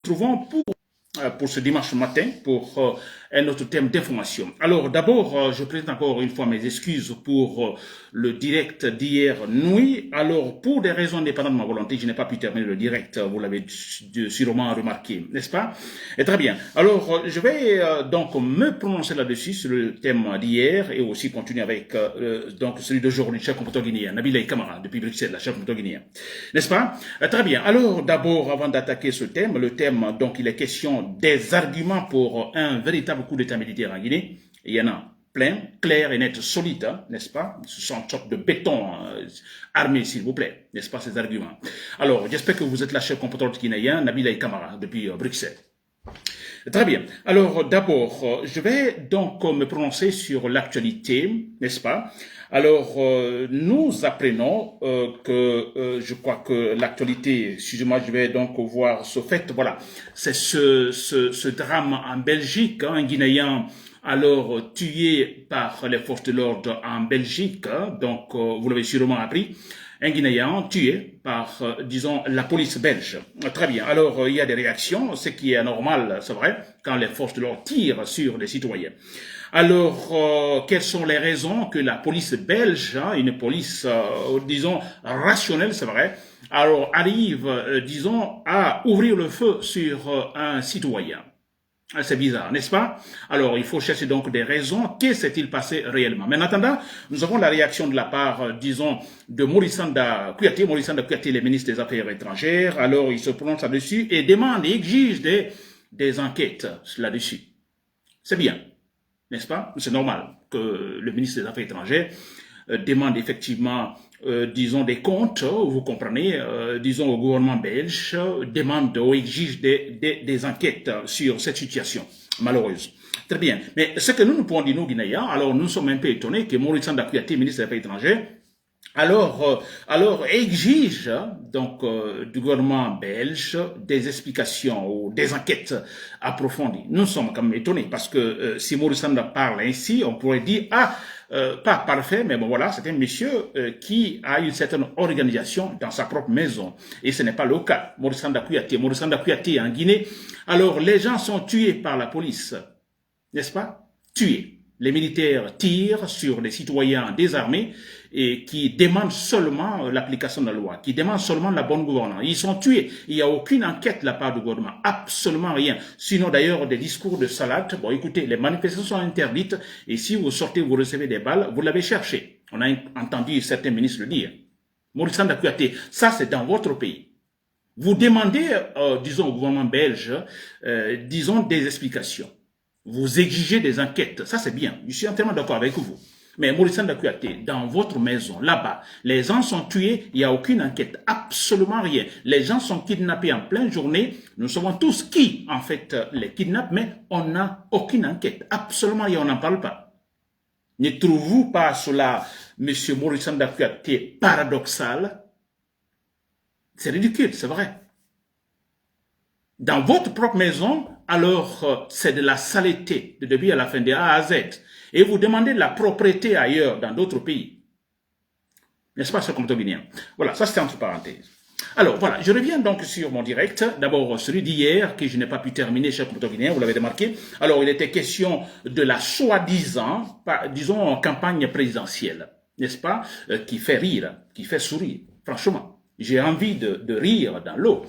trouvons pour ce dimanche matin pour un autre thème d'information. Alors d'abord, je présente encore une fois mes excuses pour le direct d'hier nuit. Alors pour des raisons indépendantes de ma volonté, je n'ai pas pu terminer le direct, vous l'avez sûrement remarqué, n'est-ce pas? Et très bien. Alors je vais donc me prononcer là-dessus sur le thème d'hier et aussi continuer avec donc celui d'aujourd'hui, chef comporteur guinéen, Nabil Kamara depuis Bruxelles, chef comporteur guinéen, n'est-ce pas? Très bien. Alors d'abord, avant d'attaquer ce thème, le thème donc il est question des arguments pour un véritable coup d'État militaire en Guinée. Il y en a plein, clair et net, solide, hein, n'est-ce pas? Ce sont une sorte de béton armé, s'il vous plaît, n'est-ce pas, ces arguments? Alors, j'espère que vous êtes la chef compatriote guinéen, Nabil Kamara, depuis Bruxelles. Très bien. Alors, d'abord, je vais donc me prononcer sur l'actualité, n'est-ce pas? Alors, nous apprenons que je crois que l'actualité, excusez-moi, je vais donc voir ce fait, voilà, c'est ce drame en Belgique, hein, un Guinéen alors tué par les forces de l'ordre en Belgique, hein, donc vous l'avez sûrement appris. Un Guinéen tué par, disons, la police belge. Très bien. Alors, il y a des réactions, ce qui est normal, c'est vrai, quand les forces de l'ordre tirent sur les citoyens. Alors, quelles sont les raisons que la police belge, hein, une police, disons, rationnelle, c'est vrai, alors arrive, disons, à ouvrir le feu sur un citoyen? C'est bizarre, n'est-ce pas? Alors, il faut chercher donc des raisons. Que s'est-il passé réellement? Mais en attendant, nous avons la réaction de la part, disons, de Maurice Sanda Kouyaté. Maurice Sanda Kouyaté, le ministre des Affaires étrangères. Alors, il se prononce là-dessus et demande et exige des enquêtes là-dessus. C'est bien, n'est-ce pas? C'est normal que le ministre des Affaires étrangères demande effectivement, disons, des comptes, vous comprenez, disons, au gouvernement belge, demande ou exige des enquêtes sur cette situation malheureuse. Très bien. Mais ce que nous pouvons dire, nous, Guinéens, alors nous sommes un peu étonnés que Maurice Sanda Kouyaté, ministre des Affaires étrangères, alors exige donc du gouvernement belge des explications ou des enquêtes approfondies. Nous sommes quand même étonnés parce que si Maurice Sanda parle ainsi, on pourrait dire pas parfait, mais bon voilà, c'est un monsieur qui a une certaine organisation dans sa propre maison et ce n'est pas le cas. Maurice Sanda Kouyaté en Guinée. Alors les gens sont tués par la police, n'est-ce pas? Tués. Les militaires tirent sur les citoyens désarmés et qui demandent seulement l'application de la loi, qui demandent seulement la bonne gouvernance. Ils sont tués. Il n'y a aucune enquête de la part du gouvernement. Absolument rien. Sinon, d'ailleurs, des discours de salade. Bon, écoutez, les manifestations sont interdites et si vous sortez, vous recevez des balles, vous l'avez cherché. On a entendu certains ministres le dire. Maurice Sanda Kouyaté, ça c'est dans votre pays. Vous demandez, disons, au gouvernement belge, disons, des explications. Vous exigez des enquêtes, ça c'est bien, je suis entièrement d'accord avec vous. Mais Maurice Sanda Kouyaté, dans votre maison, là-bas, les gens sont tués, il n'y a aucune enquête, absolument rien. Les gens sont kidnappés en pleine journée, nous savons tous qui, en fait, les kidnappe, mais on n'a aucune enquête, absolument rien, on n'en parle pas. Ne trouvez-vous pas cela, monsieur Maurice Sanda Kouyaté, paradoxal? C'est ridicule, c'est vrai. Dans votre propre maison, alors c'est de la saleté de début à la fin, de A à Z. Et vous demandez de la propriété ailleurs, dans d'autres pays. N'est-ce pas, ce compteur guinéen? Voilà, ça c'était entre parenthèses. Alors voilà, je reviens donc sur mon direct. D'abord celui d'hier, que je n'ai pas pu terminer, cher compteur guinéen, vous l'avez remarqué. Alors il était question de la soi-disant, disons, campagne présidentielle, n'est-ce pas, qui fait rire, qui fait sourire. Franchement, j'ai envie de rire dans l'eau.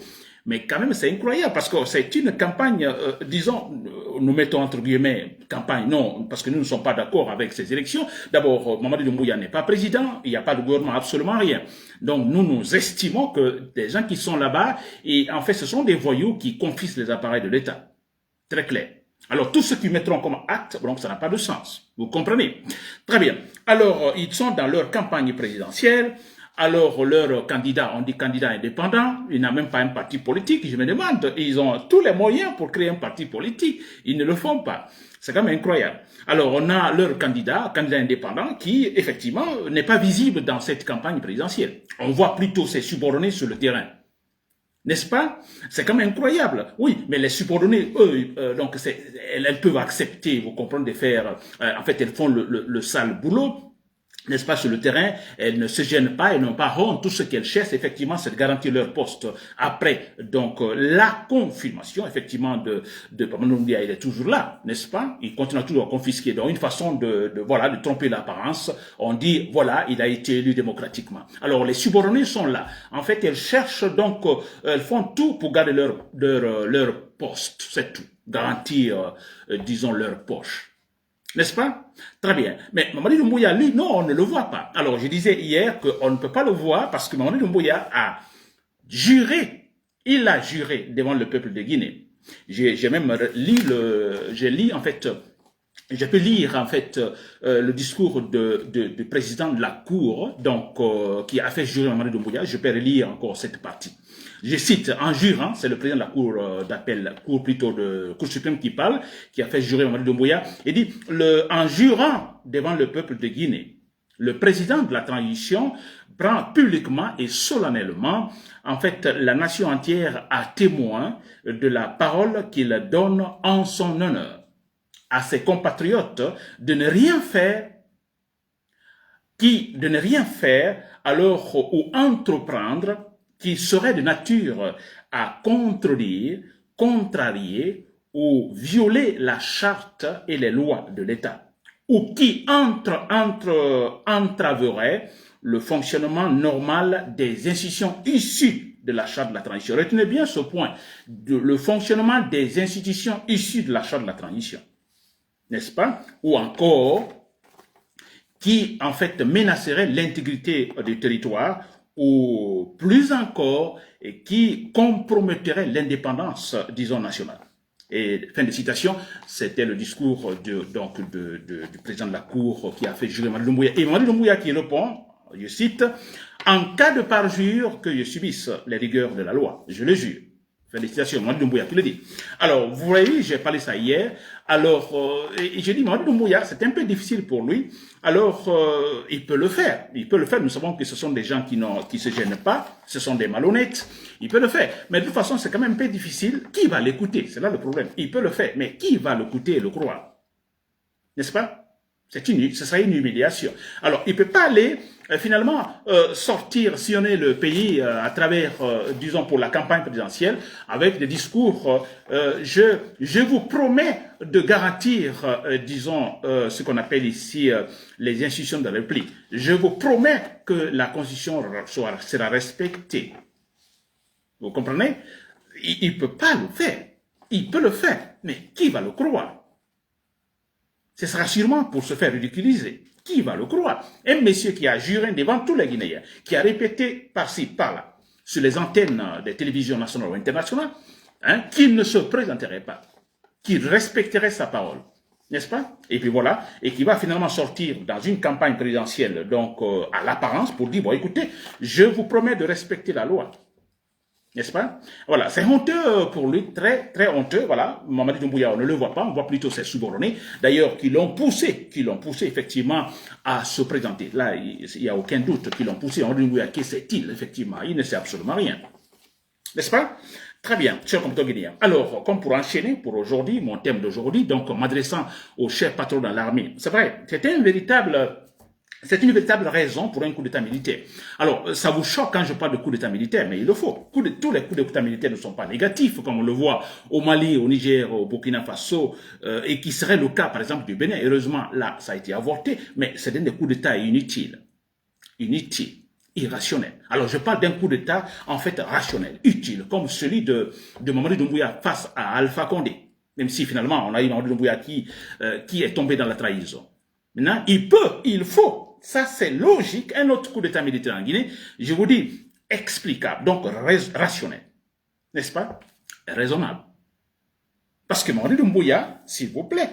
Mais quand même, c'est incroyable parce que c'est une campagne, disons, nous mettons entre guillemets, campagne, non, parce que nous ne sommes pas d'accord avec ces élections. D'abord, Mamadou Doumbouya n'est pas président, il n'y a pas de gouvernement, absolument rien. Donc, nous estimons que des gens qui sont là-bas, et en fait, ce sont des voyous qui confisquent les appareils de l'État. Très clair. Alors, tous ceux qui mettront comme acte, donc ça n'a pas de sens. Vous comprenez? Très bien. Alors, ils sont dans leur campagne présidentielle. Alors, leur candidat, on dit candidat indépendant, il n'a même pas un parti politique, je me demande, ils ont tous les moyens pour créer un parti politique, ils ne le font pas. C'est quand même incroyable. Alors, on a leur candidat indépendant, qui, effectivement, n'est pas visible dans cette campagne présidentielle. On voit plutôt ses subordonnés sur le terrain. N'est-ce pas? C'est quand même incroyable. Oui, mais les subordonnés, eux, donc, elles peuvent accepter, vous comprenez, de faire, en fait, elles font le sale boulot. n'est-ce pas, sur le terrain, elles ne se gênent pas, elles n'ont pas honte. Tout ce qu'elles cherchent, effectivement, c'est de garantir leur poste. Après, donc, la confirmation, effectivement, de Mamadou Doumbouya, il est toujours là, n'est-ce pas? Il continue toujours à confisquer. Donc, une façon voilà, de tromper l'apparence. On dit, voilà, il a été élu démocratiquement. Alors, les subordonnés sont là. En fait, elles cherchent donc, elles font tout pour garder leur poste. C'est tout. Garantir, disons, leur poche. N'est-ce pas? Très bien. Mais Mamadi Doumbouya, lui, non, on ne le voit pas. Alors, je disais hier qu'on ne peut pas le voir parce que Mamadi Doumbouya a juré, il a juré devant le peuple de Guinée. J'ai même lu en fait, je peux lire en fait le discours du président de la Cour, donc qui a fait jurer Mamadi Doumbouya. Je peux relire encore cette partie. Je cite, en jurant, c'est le président de la Cour d'appel, Cour plutôt de Cour suprême qui parle, qui a fait jurer Mamadi Doumbouya, et dit, en jurant devant le peuple de Guinée, le président de la transition prend publiquement et solennellement, en fait, la nation entière à témoin de la parole qu'il donne en son honneur à ses compatriotes de ne rien faire alors ou entreprendre qui serait de nature à contredire, contrarier ou violer la charte et les lois de l'État, ou qui entraverait le fonctionnement normal des institutions issues de la charte de la transition. Retenez bien ce point, le fonctionnement des institutions issues de la charte de la transition, n'est-ce pas? Ou encore, qui en fait menacerait l'intégrité du territoire, ou plus encore, et qui compromettrait l'indépendance, disons, nationale. Et fin de citation, c'était le discours du président de la Cour qui a fait jurer Mamadi Doumbouya. Et Mamadi Doumbouya qui répond, je cite, « En cas de parjure, que je subisse les rigueurs de la loi, je le jure. » Félicitations, Mamadi Doumbouya qui le dit. Alors, vous voyez, j'ai parlé ça hier. Alors, j'ai dit, Mamadi Doumbouya, c'est un peu difficile pour lui. Alors, il peut le faire. Il peut le faire. Nous savons que ce sont des gens qui se gênent pas. Ce sont des malhonnêtes. Il peut le faire. Mais de toute façon, c'est quand même un peu difficile. Qui va l'écouter? C'est là le problème. Il peut le faire. Mais qui va l'écouter et le croire? N'est-ce pas? Ce serait une humiliation. Alors, il ne peut pas aller, finalement, sillonner le pays à travers, disons, pour la campagne présidentielle, avec des discours, je vous promets de garantir, disons, ce qu'on appelle ici les institutions de la République. Je vous promets que la Constitution sera respectée. Vous comprenez? Il ne peut pas le faire. Il peut le faire, mais qui va le croire? Ce sera sûrement pour se faire ridiculiser. Qui va le croire? Un monsieur qui a juré devant tous les Guinéens, qui a répété par-ci, par-là, sur les antennes des télévisions nationales ou internationales, qu'il ne se présenterait pas, qu'il respecterait sa parole, n'est-ce pas? Et puis voilà, et qui va finalement sortir dans une campagne présidentielle, donc à l'apparence, pour dire, bon écoutez, je vous promets de respecter la loi. N'est-ce pas? Voilà, c'est honteux pour lui, très, très honteux, voilà. Mamadi Doumbouya, on ne le voit pas, on voit plutôt ses subordonnés, d'ailleurs, qui l'ont poussé effectivement à se présenter. Là, il n'y a aucun doute qu'ils l'ont poussé. Mamadi Doumbouya, qui sait-il, effectivement? Il ne sait absolument rien. N'est-ce pas? Très bien, chers compatriotes guinéens. Alors, comme pour enchaîner pour aujourd'hui, mon thème d'aujourd'hui, donc m'adressant au chef patron dans l'armée, c'est vrai, c'est une véritable raison pour un coup d'État militaire. Alors, ça vous choque quand je parle de coup d'État militaire, mais il le faut. Tous les coups d'État militaires ne sont pas négatifs, comme on le voit au Mali, au Niger, au Burkina Faso, et qui serait le cas, par exemple, du Bénin. Heureusement, là, ça a été avorté, mais c'est des coups d'État inutiles. Irrationnel. Alors, je parle d'un coup d'État, en fait, rationnel, utile, comme celui de Mamadi Doumbouya face à Alpha Condé. Même si, finalement, on a eu Mamadi Doumbouya qui est tombé dans la trahison. Maintenant, il faut, ça c'est logique, un autre coup d'État militaire en Guinée, je vous dis, explicable, donc rationnel. N'est-ce pas? Raisonnable. Parce que Mamadi Doumbouya, s'il vous plaît,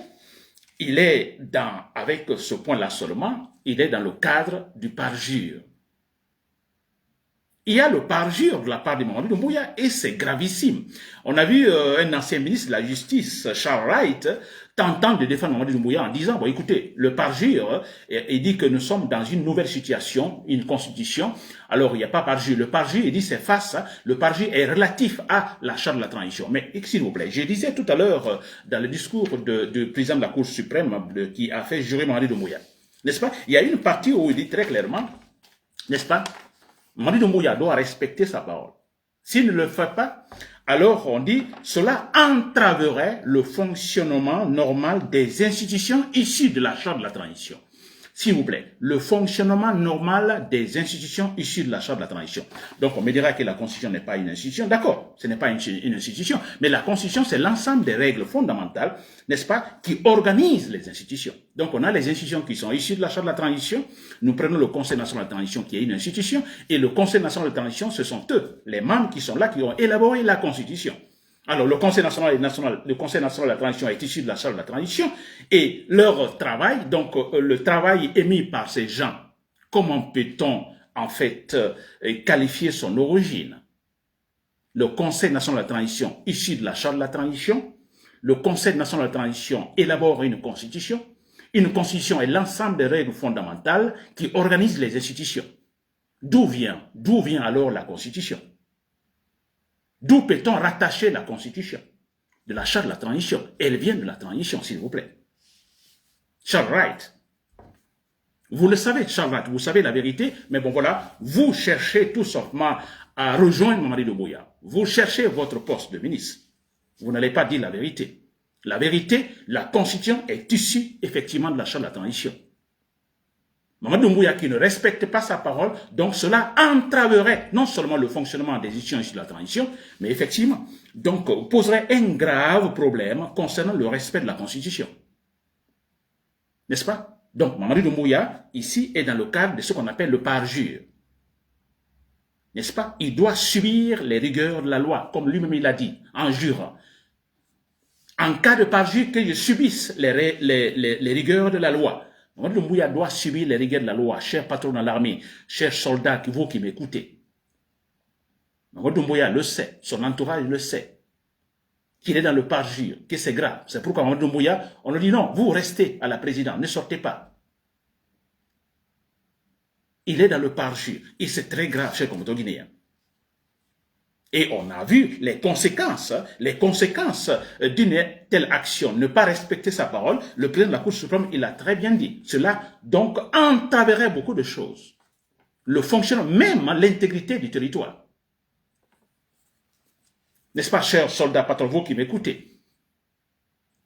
il est avec ce point-là seulement, il est dans le cadre du parjure. Il y a le parjure de la part de Mamadi Doumbouya et c'est gravissime. On a vu un ancien ministre de la Justice, Charles Wright, tentant de défendre Mamadi Doumbouya en disant, bon écoutez, le parjure, il dit que nous sommes dans une nouvelle situation, une constitution, alors il n'y a pas parjure. Le parjure, il dit c'est face, le parjure est relatif à la charte de la transition. Mais s'il vous plaît, je disais tout à l'heure dans le discours du président de la Cour suprême qui a fait jurer Mamadi Doumbouya, N'est-ce pas? Il y a une partie où il dit très clairement, n'est-ce pas? Mamadi Doumbouya doit respecter sa parole. S'il ne le fait pas, alors on dit, cela entraverait le fonctionnement normal des institutions issues de la charte de la transition. S'il vous plaît, le fonctionnement normal des institutions issues de la charte de la transition. Donc on me dira que la Constitution n'est pas une institution. D'accord, ce n'est pas une institution, mais la Constitution, c'est l'ensemble des règles fondamentales, n'est-ce pas, qui organisent les institutions. Donc on a les institutions qui sont issues de la charte de la transition. Nous prenons le Conseil national de la transition qui est une institution, et le Conseil national de la transition, ce sont eux, les membres qui sont là, qui ont élaboré la Constitution. Alors, le Conseil national de la transition est issu de la charte de la transition et leur travail, donc le travail émis par ces gens, comment peut-on en fait qualifier son origine? Le Conseil national de la transition issu de la charte de la transition, le Conseil national de la transition élabore une constitution est l'ensemble des règles fondamentales qui organisent les institutions. D'où vient alors la constitution? D'où peut-on rattacher la Constitution? De la charte de la transition. Elle vient de la transition, s'il vous plaît. Charles Wright. Vous le savez, Charles Wright, vous savez la vérité, mais bon voilà, vous cherchez tout simplement à rejoindre Mamadi Doumbouya. Vous cherchez votre poste de ministre. Vous n'allez pas dire la vérité. La vérité, la Constitution est issue effectivement de la charte de la transition. Mamadi Doumbouya qui ne respecte pas sa parole, donc cela entraverait non seulement le fonctionnement des institutions issues de la transition, mais effectivement, donc poserait un grave problème concernant le respect de la Constitution. N'est-ce pas? Donc Mamadi Doumbouya, ici, est dans le cadre de ce qu'on appelle le parjure. N'est-ce pas? Il doit subir les rigueurs de la loi, comme lui-même il a dit, en jurant. En cas de parjure, que je subisse les rigueurs de la loi. Mamadi Doumbouya doit subir les rigueurs de la loi, cher patron de l'armée, chers soldats, vous qui m'écoutez. Mamadi Doumbouya le sait, son entourage le sait, qu'il est dans le parjure, que c'est grave. C'est pourquoi Mamadi Doumbouya, on lui dit non, vous restez à la présidence, ne sortez pas. Il est dans le parjure, et c'est très grave, cher combattant guinéen. Et on a vu les conséquences d'une telle action, ne pas respecter sa parole. Le président de la Cour suprême, il a très bien dit. Cela, donc, entraverait beaucoup de choses. Le fonctionnement, même l'intégrité du territoire. N'est-ce pas, chers soldats, patrons, vous qui m'écoutez?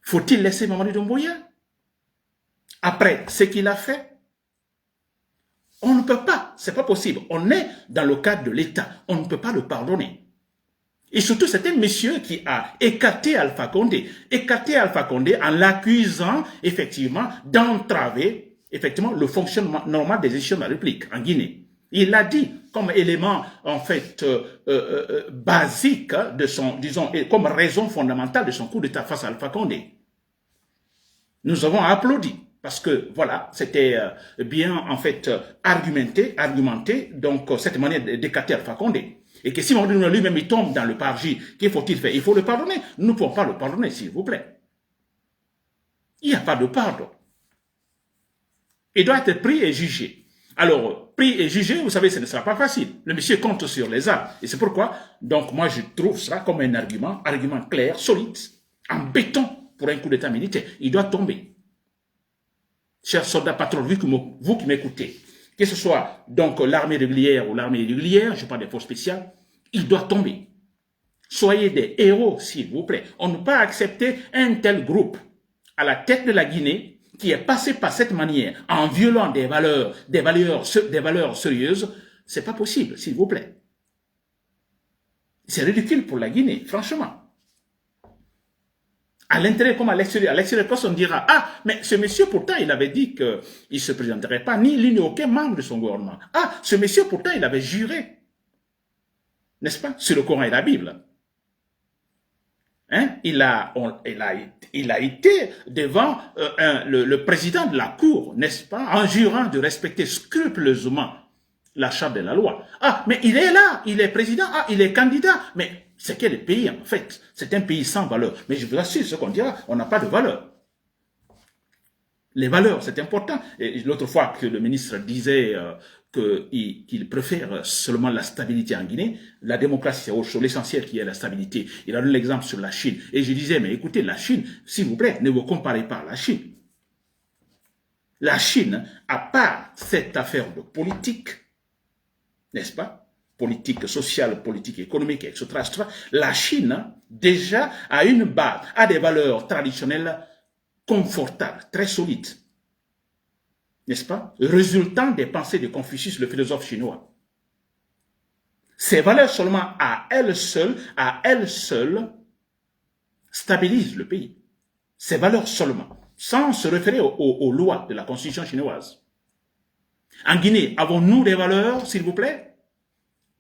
Faut-il laisser Mamadi Doumbouya? Après ce qu'il a fait? On ne peut pas, c'est pas possible. On est dans le cadre de l'État, on ne peut pas le pardonner. Et surtout, c'est un monsieur qui a écarté Alpha Condé en l'accusant, effectivement, d'entraver, effectivement, le fonctionnement normal des institutions de la République en Guinée. Il l'a dit comme élément, en fait, basique de son, disons, comme raison fondamentale de son coup d'État face à Alpha Condé. Nous avons applaudi. Parce que, voilà, c'était bien, en fait, argumenté, donc, cette manière d'écarter Alpha Condé. Et que si lui-même il tombe dans le parjure, qu'il faut-il faire? Il faut le pardonner. Nous ne pouvons pas le pardonner, s'il vous plaît. Il n'y a pas de pardon. Il doit être pris et jugé. Alors, pris et jugé, vous savez, ce ne sera pas facile. Le monsieur compte sur les armes. Et c'est pourquoi, donc, moi, je trouve ça comme un argument clair, solide, en béton pour un coup d'état militaire. Il doit tomber. Chers soldats patrons, vous qui m'écoutez, que ce soit donc l'armée régulière ou l'armée irrégulière, je parle des forces spéciales, il doit tomber. Soyez des héros, s'il vous plaît. On ne peut pas accepter un tel groupe à la tête de la Guinée qui est passé par cette manière, en violant des valeurs sérieuses. C'est pas possible, s'il vous plaît. C'est ridicule pour la Guinée, franchement. À l'intérieur comme à l'extérieur. À l'extérieur, on dira, ah, mais ce monsieur, pourtant, il avait dit qu'il ne se présenterait pas, ni lui, ni aucun membre de son gouvernement. Ah, ce monsieur, pourtant, il avait juré. N'est-ce pas? Sur le Coran et la Bible. Hein? Il a été devant le président de la Cour, n'est-ce pas? En jurant de respecter scrupuleusement la charte de la loi. Ah, mais il est là, il est président, ah, il est candidat, mais c'est quel pays en fait? C'est un pays sans valeur. Mais je vous assure, ce qu'on dira, on n'a pas de valeur. Les valeurs, c'est important. Et l'autre fois que le ministre disait qu'il préfère seulement la stabilité en Guinée, la démocratie, c'est autre chose, l'essentiel qui est la stabilité. Il a donné l'exemple sur la Chine. Et je disais, mais écoutez, la Chine, s'il vous plaît, ne vous comparez pas à la Chine. La Chine, à part cette affaire de politique, n'est-ce pas? Politique sociale, politique économique, etc., etc., la Chine, déjà, a une base, a des valeurs traditionnelles confortables, très solides, n'est-ce pas? Résultant des pensées de Confucius, le philosophe chinois. Ces valeurs seulement à elles seules, stabilisent le pays. Ces valeurs seulement, sans se référer aux lois de la constitution chinoise. En Guinée, avons-nous des valeurs, s'il vous plaît?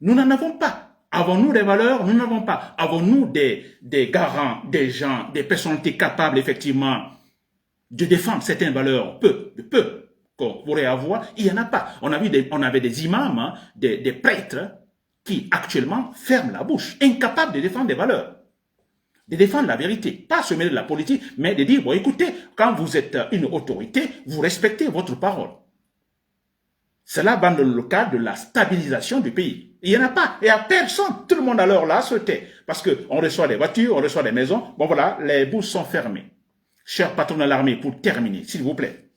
Nous n'en avons pas. Avons-nous des valeurs? Nous n'en avons pas. Avons-nous des garants, des gens, des personnalités capables, effectivement, de défendre certaines valeurs? Peu qu'on pourrait avoir. Il n'y en a pas. On avait des imams, hein, des prêtres qui, actuellement, ferment la bouche, incapables de défendre des valeurs, de défendre la vérité, pas se mêler de la politique, mais de dire, bon, écoutez, quand vous êtes une autorité, vous respectez votre parole. Cela va dans le cadre de la stabilisation du pays. Il n'y en a pas. Il n'y a personne. Tout le monde alors là se tait. Parce qu'on reçoit des voitures, on reçoit des maisons. Bon voilà, les bouches sont fermées. Cher patron de l'armée, pour terminer, s'il vous plaît.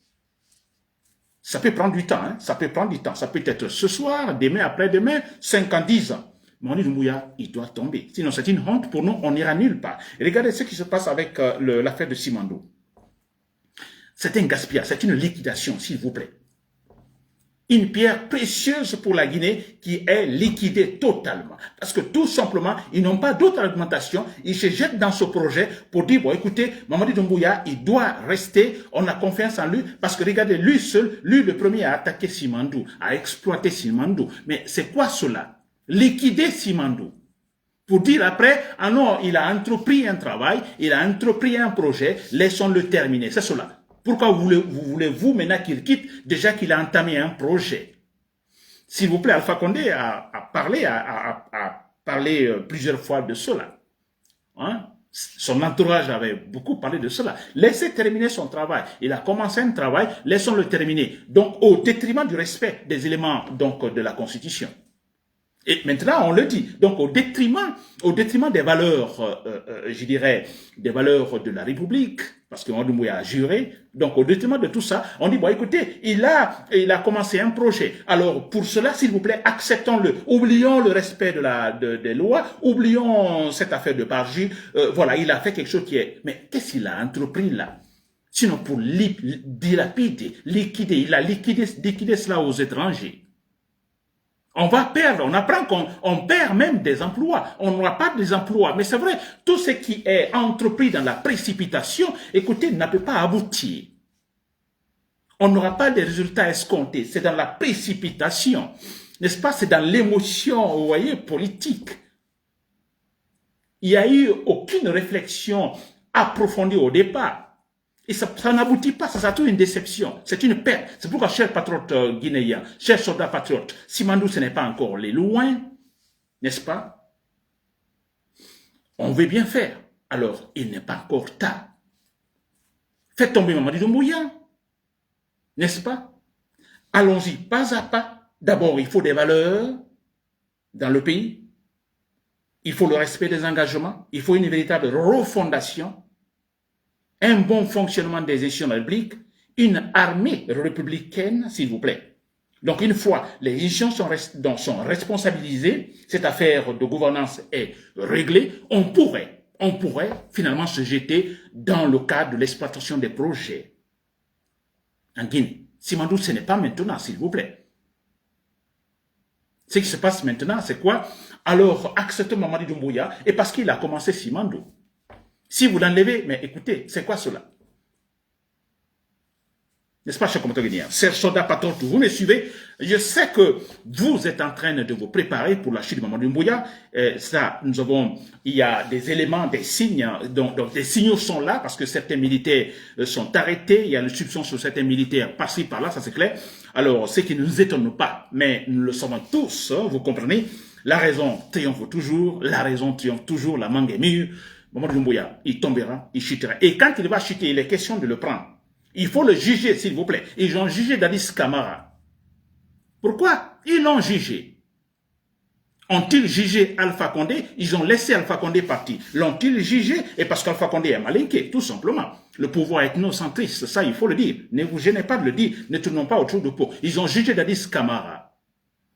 Ça peut prendre du temps. Hein? Ça peut prendre du temps. Ça peut être ce soir, demain, après-demain, 5 ans, 10 ans. Moni Doumbouya, il doit tomber. Sinon, c'est une honte pour nous. On n'ira nulle part. Et regardez ce qui se passe avec l'affaire de Simandou. C'est un gaspillage. C'est une liquidation, s'il vous plaît. Une pierre précieuse pour la Guinée qui est liquidée totalement. Parce que tout simplement, ils n'ont pas d'autre argumentation. Ils se jettent dans ce projet pour dire, bon, écoutez, Mamadi Doumbouya, il doit rester, on a confiance en lui, parce que regardez, lui seul, lui le premier à attaquer Simandou, à exploiter Simandou. Mais c'est quoi cela? Liquider Simandou. Pour dire après, ah non, il a entrepris un travail, il a entrepris un projet, laissons-le terminer. C'est cela. Pourquoi voulez-vous maintenant qu'il quitte déjà qu'il a entamé un projet? S'il vous plaît, Alpha Condé a parlé plusieurs fois de cela. Hein? Son entourage avait beaucoup parlé de cela. Laissez terminer son travail. Il a commencé un travail, laissons-le terminer. Donc, au détriment du respect des éléments donc, de la Constitution. Et maintenant, on le dit, donc au détriment des valeurs, je dirais, des valeurs de la République, parce que Mamadi Doumbouya a juré, donc au détriment de tout ça, on dit, bon écoutez, il a commencé un projet, alors pour cela, s'il vous plaît, acceptons-le, oublions le respect des lois, oublions cette affaire de Bargy, voilà, il a fait quelque chose qui est, mais qu'est-ce qu'il a entrepris là? Sinon pour dilapider, liquider, il a liquidé cela aux étrangers. On va perdre, on apprend qu'on perd même des emplois. On n'aura pas des emplois. Mais c'est vrai, tout ce qui est entrepris dans la précipitation, écoutez, ne peut pas aboutir. On n'aura pas des résultats escomptés. C'est dans la précipitation. N'est-ce pas? C'est dans l'émotion, vous voyez, politique. Il n'y a eu aucune réflexion approfondie au départ. Et ça n'aboutit pas, ça s'attend une déception. C'est une perte. C'est pourquoi, chers patriotes guinéens, chers soldats patriotes, Simandou, ce n'est pas encore les loin, n'est-ce pas? On veut bien faire. Alors, il n'est pas encore tard. Faites tomber Mamadi Doumbouya, n'est-ce pas? Allons-y pas à pas. D'abord, il faut des valeurs dans le pays. Il faut le respect des engagements. Il faut une véritable refondation. Un bon fonctionnement des institutions de la République, une armée républicaine, s'il vous plaît. Donc, une fois les institutions sont responsabilisées, cette affaire de gouvernance est réglée, on pourrait finalement se jeter dans le cadre de l'exploitation des projets en Guinée. Simandou, ce n'est pas maintenant, s'il vous plaît. Ce qui se passe maintenant, c'est quoi? Alors, acceptez Mamadi Doumbouya, et parce qu'il a commencé Simandou. Si vous l'enlevez, mais écoutez, c'est quoi cela? N'est-ce pas, chers combattants guinéens? Chers soldats patriotes, vous me suivez? Je sais que vous êtes en train de vous préparer pour la chute de Mamadi Doumbouya. Ça, il y a des éléments, des signes, donc des signaux sont là parce que certains militaires sont arrêtés. Il y a une soupçon sur certains militaires par-ci, par-là, ça c'est clair. Alors, ce qui ne nous étonne pas, mais nous le savons tous, hein, vous comprenez? La raison triomphe toujours, la mangue est mûre. Mamadi Doumbouya, il tombera, il chutera. Et quand il va chuter, il est question de le prendre. Il faut le juger, s'il vous plaît. Ils ont jugé Dadis Camara. Pourquoi? Ils l'ont jugé. Ont-ils jugé Alpha Condé? Ils ont laissé Alpha Condé partir. L'ont-ils jugé? Et parce qu'Alpha Condé est malinqué, tout simplement. Le pouvoir ethnocentriste, ça il faut le dire. Ne vous gênez pas de le dire, ne tournons pas autour de pot. Ils ont jugé Dadis Camara.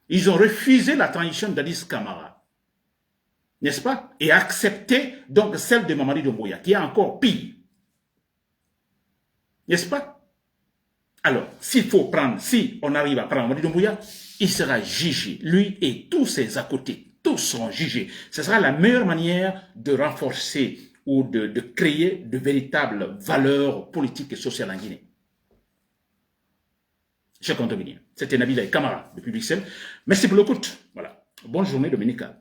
Ils ont refusé la transition de Dadis Camara. N'est-ce pas? Et accepté donc celle de Mamadi Doumbouya, qui est encore pire. N'est-ce pas? Alors, s'il faut prendre, si on arrive à prendre Mamadi Doumbouya, il sera jugé. Lui et tous ses à côté, tous seront jugés. Ce sera la meilleure manière de renforcer ou de créer de véritables valeurs politiques et sociales en Guinée. Chers condominiens, c'était Nabil Kamara depuis Bruxelles. Merci pour l'écoute. Voilà. Bonne journée, Dominica.